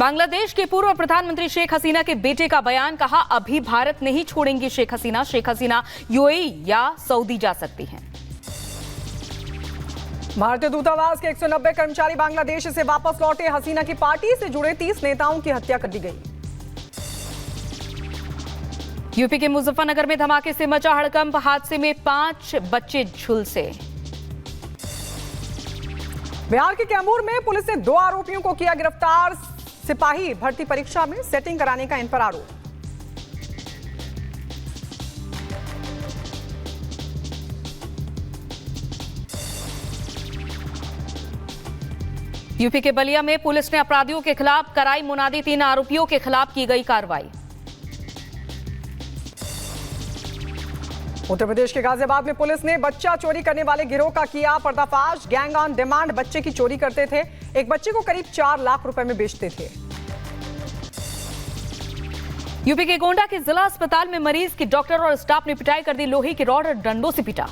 बांग्लादेश के पूर्व प्रधानमंत्री शेख हसीना के बेटे का बयान, कहा अभी भारत नहीं छोड़ेंगी शेख हसीना। शेख हसीना यूएई या सऊदी जा सकती हैं। भारतीय दूतावास के 190 कर्मचारी बांग्लादेश से वापस लौटे। हसीना की पार्टी से जुड़े 30 नेताओं की हत्या कर दी गई। यूपी के मुजफ्फरनगर में धमाके से मचा हड़कंप, हादसे में 5 बच्चे झुलसे। बिहार के कैमूर में पुलिस ने 2 आरोपियों को किया गिरफ्तार। सिपाही भर्ती परीक्षा में सेटिंग कराने का इन पर आरोप। यूपी के बलिया में पुलिस ने अपराधियों के खिलाफ कराई मुनादी, 3 आरोपियों के खिलाफ की गई कार्रवाई। उत्तर प्रदेश के गाजियाबाद में पुलिस ने बच्चा चोरी करने वाले गिरोह का किया पर्दाफाश। गैंग ऑन डिमांड बच्चे की चोरी करते थे। एक बच्चे को करीब 4 लाख रुपए में बेचते थे। यूपी के गोंडा के जिला अस्पताल में मरीज की डॉक्टर और स्टाफ ने पिटाई कर दी। लोहे की रॉड और डंडों से पिटा।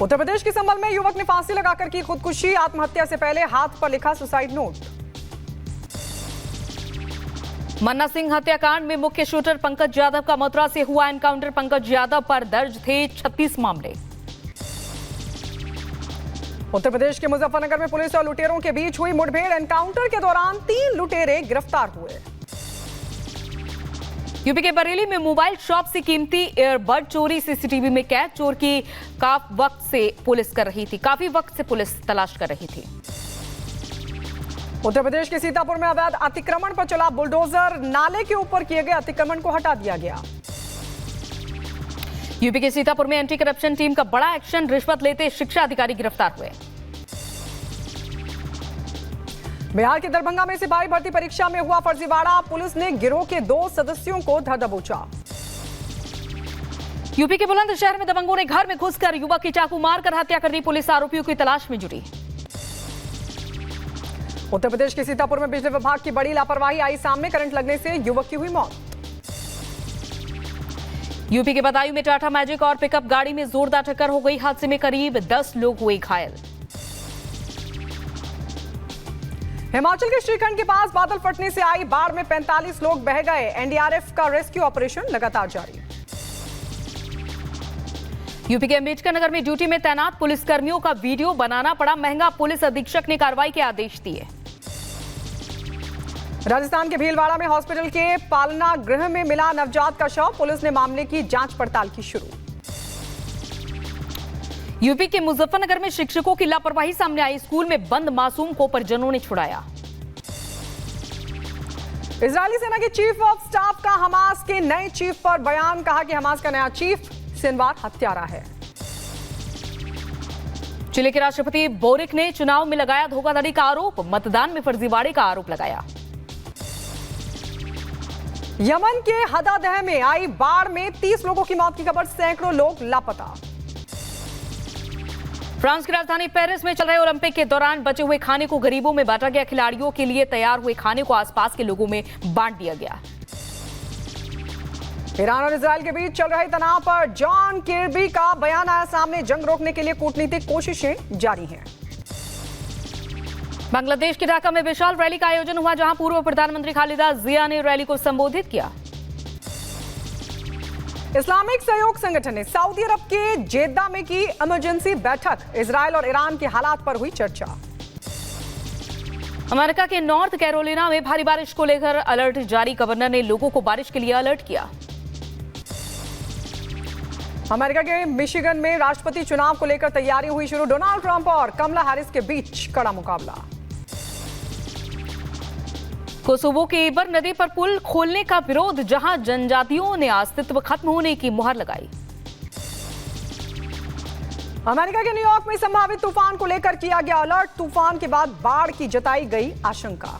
उत्तर प्रदेश के संभल में युवक ने फांसी लगाकर की खुदकुशी। आत्महत्या से पहले हाथ पर लिखा सुसाइड नोट। मन्ना सिंह हत्याकांड में मुख्य शूटर पंकज यादव का मथुरा से हुआ एनकाउंटर। पंकज यादव पर दर्ज थे 36 मामले। उत्तर प्रदेश के मुजफ्फरनगर में पुलिस और लुटेरों के बीच हुई मुठभेड़। एनकाउंटर के दौरान 3 लुटेरे गिरफ्तार हुए। यूपी के बरेली में मोबाइल शॉप से कीमती ईयरबड चोरी, सीसीटीवी में कैद। चोर की काफी वक्त से पुलिस तलाश कर रही थी। उत्तर प्रदेश के सीतापुर में अवैध अतिक्रमण पर चला बुलडोजर। नाले के ऊपर किए गए अतिक्रमण को हटा दिया गया। यूपी के सीतापुर में एंटी करप्शन टीम का बड़ा एक्शन, रिश्वत लेते शिक्षा अधिकारी गिरफ्तार हुए। बिहार के दरभंगा में सिपाही भर्ती परीक्षा में हुआ फर्जीवाड़ा। पुलिस ने गिरोह के 2 सदस्यों को धर दबोचा। यूपी के बुलंदशहर में दबंगों ने घर में घुसकर युवक की चाकू मारकर हत्या कर दी। पुलिस आरोपियों की तलाश में जुटी। उत्तर प्रदेश के सीतापुर में बिजली विभाग की बड़ी लापरवाही आई सामने। करंट लगने से युवक की हुई मौत। यूपी के बदायूं में टाटा मैजिक और पिकअप गाड़ी में जोरदार टक्कर हो गई। हादसे में करीब 10 लोग हुए घायल। हिमाचल के श्रीखंड के पास बादल फटने से आई बाढ़ में 45 लोग बह गए। एनडीआरएफ का रेस्क्यू ऑपरेशन लगातार जारी। यूपी के अंबेडकर नगर में ड्यूटी में तैनात पुलिसकर्मियों का वीडियो बनाना पड़ा महंगा। पुलिस अधीक्षक ने कार्रवाई के आदेश दिए। राजस्थान के भीलवाड़ा में हॉस्पिटल के पालना गृह में मिला नवजात का शव। पुलिस ने मामले की जांच पड़ताल की शुरू। यूपी के मुजफ्फरनगर में शिक्षकों की लापरवाही सामने आई। स्कूल में बंद मासूम को परिजनों ने छुड़ाया। इजरायली सेना के चीफ ऑफ स्टाफ का हमास के नए चीफ पर बयान, कहा कि हमास का नया चीफ सिनवार हत्यारा है। चिली के राष्ट्रपति बोरिक ने चुनाव में लगाया धोखाधड़ी का आरोप। मतदान में फर्जीवाड़े का आरोप लगाया। यमन के हदादह में आई बाढ़ में 30 लोगों की मौत की खबर, सैकड़ों लोग लापता। फ्रांस की राजधानी पेरिस में चल रहे ओलंपिक के दौरान बचे हुए खाने को गरीबों में बांटा गया। खिलाड़ियों के लिए तैयार हुए खाने को आसपास के लोगों में बांट दिया गया। ईरान और इजरायल के बीच चल रहे तनाव पर जॉन किर्बी का बयान आया सामने। जंग रोकने के लिए कूटनीतिक कोशिशें जारी हैं। बांग्लादेश के ढाका में विशाल रैली का आयोजन हुआ, जहां पूर्व प्रधानमंत्री खालिदा जिया ने रैली को संबोधित किया। इस्लामिक सहयोग संगठन ने सऊदी अरब के जेद्दा में की इमरजेंसी बैठक। इजरायल और ईरान के हालात पर हुई चर्चा। अमेरिका के नॉर्थ कैरोलिना में भारी बारिश को लेकर अलर्ट जारी। गवर्नर ने लोगों को बारिश के लिए अलर्ट किया। अमेरिका के मिशिगन में राष्ट्रपति चुनाव को लेकर तैयारी हुई शुरू। डोनाल्ड ट्रंप और कमला हैरिस के बीच कड़ा मुकाबला। कोसोवो के इबर नदी पर पुल खोलने का विरोध, जहां जनजातियों ने अस्तित्व खत्म होने की मुहर लगाई। अमेरिका के न्यूयॉर्क में संभावित तूफान को लेकर किया गया अलर्ट। तूफान के बाद बाढ़ की जताई गई आशंका।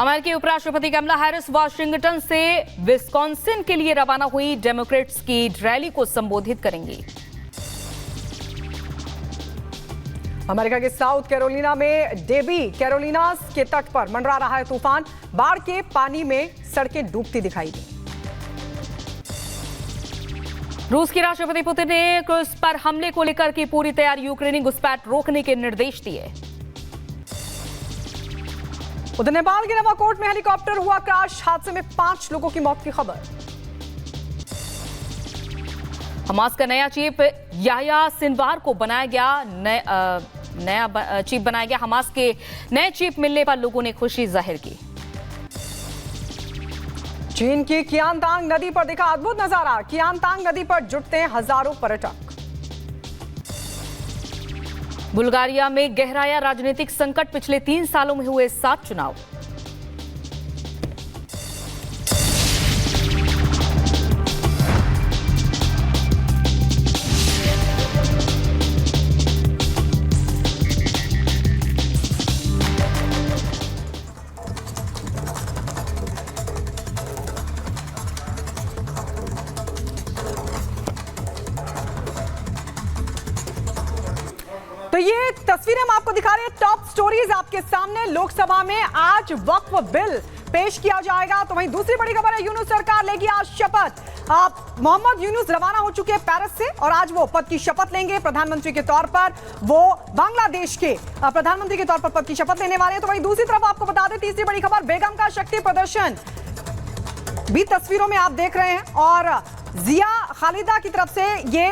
अमेरिकी उपराष्ट्रपति कमला हैरिस वाशिंगटन से विस्कॉन्सिन के लिए रवाना हुई। डेमोक्रेट्स की रैली को संबोधित करेंगी। अमेरिका के साउथ कैरोलिना में डेबी कैरोलिनास के तट पर मंडरा रहा है तूफान। बाढ़ के पानी में सड़कें डूबती दिखाई दी। रूस के राष्ट्रपति पुतिन ने क्रूज पर हमले को लेकर की पूरी तैयारी, यूक्रेनी घुसपैठ रोकने के निर्देश दिए। उधर नेपाल के नवाकोट में हेलीकॉप्टर हुआ क्रैश, हादसे में 5 लोगों की मौत की खबर। हमास का नया चीफ याह्या सिनवार को बनाया गया नया चीफ बनाया गया। हमास के नए चीफ मिलने पर लोगों ने खुशी जाहिर की। चीन की कियांतांग नदी पर दिखा अद्भुत नजारा, कियांतांग नदी पर जुटते हैं हजारों पर्यटक। बुल्गारिया में गहराया राजनीतिक संकट, पिछले 3 सालों में हुए 7 चुनाव। तो ये तस्वीरें हम आपको दिखा रहे हैं, टॉप स्टोरीज आपके सामने। लोकसभा में आज वक्फ बिल पेश किया जाएगा। तो वहीं दूसरी बड़ी खबर है, यूनुस सरकार लेगी आज शपथ। मोहम्मद यूनुस रवाना हो चुके हैं पेरिस से और आज वो पद की शपथ लेंगे प्रधानमंत्री के तौर पर। वो बांग्लादेश के प्रधानमंत्री के तौर पर पद की शपथ लेने वाले हैं। तो वहीं दूसरी तरफ आपको बता दें, तीसरी बड़ी खबर, बेगम का शक्ति प्रदर्शन भी तस्वीरों में आप देख रहे हैं और जिया खालिदा की तरफ से ये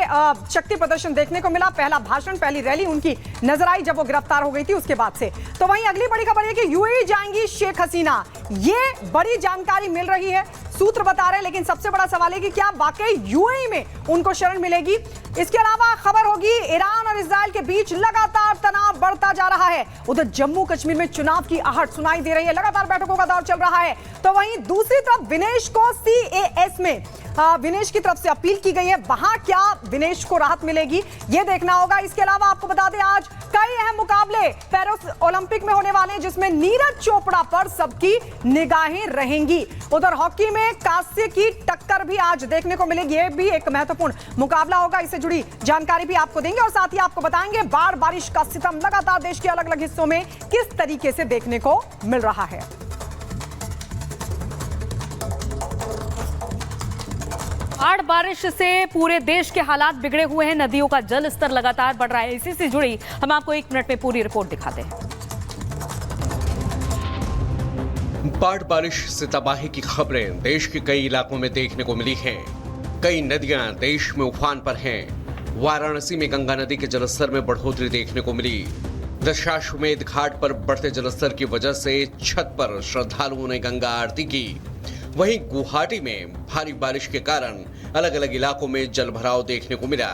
शक्ति प्रदर्शन देखने को मिला। पहला भाषण, पहली रैली उनकी नजर आई जब वो गिरफ्तार हो गई थी उसके बाद से। तो वहीं अगली बड़ी खबर है कि यूएई जाएंगी शेख हसीना, ये बड़ी जानकारी मिल रही है, सूत्र बता रहे हैं। लेकिन सबसे बड़ा सवाल है कि क्या वाकई यूएई में उनको शरण मिलेगी। इसके अलावा खबर होगी, ईरान और इजराइल के बीच लगातार तनाव बढ़ता जा रहा है। उधर जम्मू कश्मीर में चुनाव की आहट सुनाई दे रही है, लगातार बैठकों का दौर चल रहा है। तो वहीं दूसरी तरफ विनेश को सीएएस में विनेश की तरफ से अपील की गई है, वहां क्या विनेश को राहत मिलेगी ये देखना होगा। इसके अलावा आपको बता दें, आज कई अहम मुकाबले पेरिस ओलंपिक में होने वाले हैं जिसमें नीरज चोपड़ा पर सबकी निगाहें रहेंगी। उधर हॉकी में कांस्य की टक्कर भी आज देखने को मिलेगी, ये भी एक महत्वपूर्ण मुकाबला होगा। इससे जुड़ी जानकारी भी आपको देंगे और साथ ही आपको बताएंगे बाढ़ बारिश का सितम लगातार देश के अलग अलग हिस्सों में किस तरीके से देखने को मिल रहा है। बाढ़ बारिश से पूरे देश के हालात बिगड़े हुए हैं, नदियों का जल स्तर लगातार बढ़ रहा है। इसी से जुड़ी हम आपको 1 मिनट में पूरी रिपोर्ट दिखाते हैं। बाढ़ बारिश से तबाही की खबरें देश के कई इलाकों में देखने को मिली हैं। कई नदियां देश में उफान पर हैं। वाराणसी में गंगा नदी के जलस्तर में बढ़ोतरी देखने को मिली। दशाश्वमेध घाट पर बढ़ते जलस्तर की वजह से छत पर श्रद्धालुओं ने गंगा आरती की। वहीं गुवाहाटी में भारी बारिश के कारण अलग अलग इलाकों में जलभराव देखने को मिला।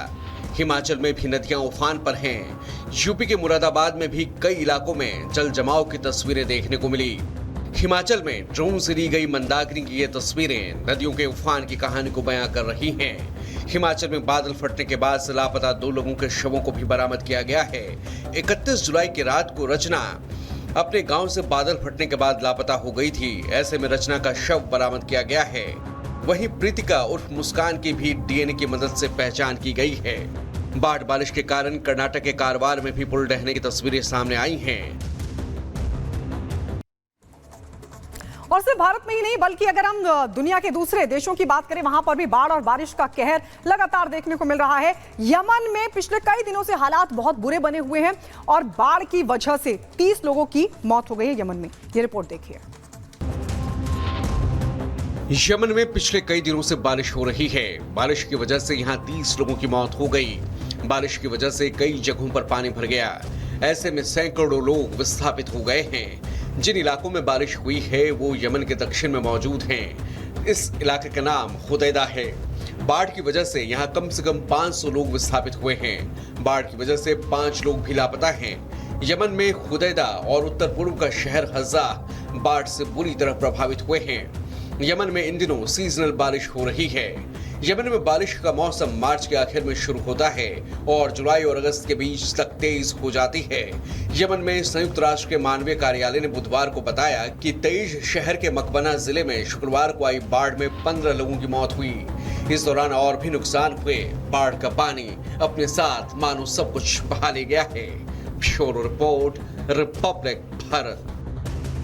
हिमाचल में भी नदियां उफान पर हैं। यूपी के मुरादाबाद में भी कई इलाकों में जल जमाव की तस्वीरें देखने को मिली। हिमाचल में ड्रोन से ली गई मंदाकिनी की ये तस्वीरें नदियों के उफान की कहानी को बयां कर रही हैं। हिमाचल में बादल फटने के बाद से लापता 2 लोगों के शवों को भी बरामद किया गया है। 31 जुलाई की रात को रचना अपने गांव से बादल फटने के बाद लापता हो गई थी। ऐसे में रचना का शव बरामद किया गया है। वहीं प्रीतिका उर्फ मुस्कान की भी डीएनए की मदद से पहचान की गई है। बाढ़ बारिश के कारण कर्नाटक के कारवार में भी पुल ढहने की तस्वीरें सामने आई हैं। और सिर्फ भारत में ही नहीं बल्कि अगर हम दुनिया के दूसरे देशों की बात करें, वहां पर भी बाढ़ और बारिश का कहर लगातार देखने को मिल रहा है। यमन में पिछले कई दिनों से हालात बहुत बुरे बने हुए हैं और बाढ़ की वजह से 30 लोगों की मौत हो गई है यमन में। ये रिपोर्ट देखिए। यमन में पिछले कई दिनों से बारिश हो रही है। बारिश की वजह से यहां 30 लोगों की मौत हो गई। बारिश की वजह से कई जगहों पर पानी भर गया। ऐसे में सैकड़ों लोग विस्थापित हो गए हैं। जिन इलाकों में बारिश हुई है वो यमन के दक्षिण में मौजूद हैं। इस इलाके का नाम हुदैदा है। बाढ़ की वजह से यहाँ कम से कम 500 लोग विस्थापित हुए हैं। बाढ़ की वजह से 5 लोग भी लापता हैं। यमन में हुदैदा और उत्तर पूर्व का शहर हज़ा बाढ़ से बुरी तरह प्रभावित हुए हैं। यमन में इन दिनों सीजनल बारिश हो रही है। यमन में बारिश का मौसम मार्च के आखिर में शुरू होता है और जुलाई और अगस्त के बीच तक तेज हो जाती है। यमन में संयुक्त राष्ट्र के मानवीय कार्यालय ने बुधवार को बताया कि तेज शहर के मकबना जिले में शुक्रवार को आई बाढ़ में 15 लोगों की मौत हुई। इस दौरान और भी नुकसान हुए। बाढ़ का पानी अपने साथ मानो सब कुछ बहा ले गया है। Bureau report, Republic Bharat.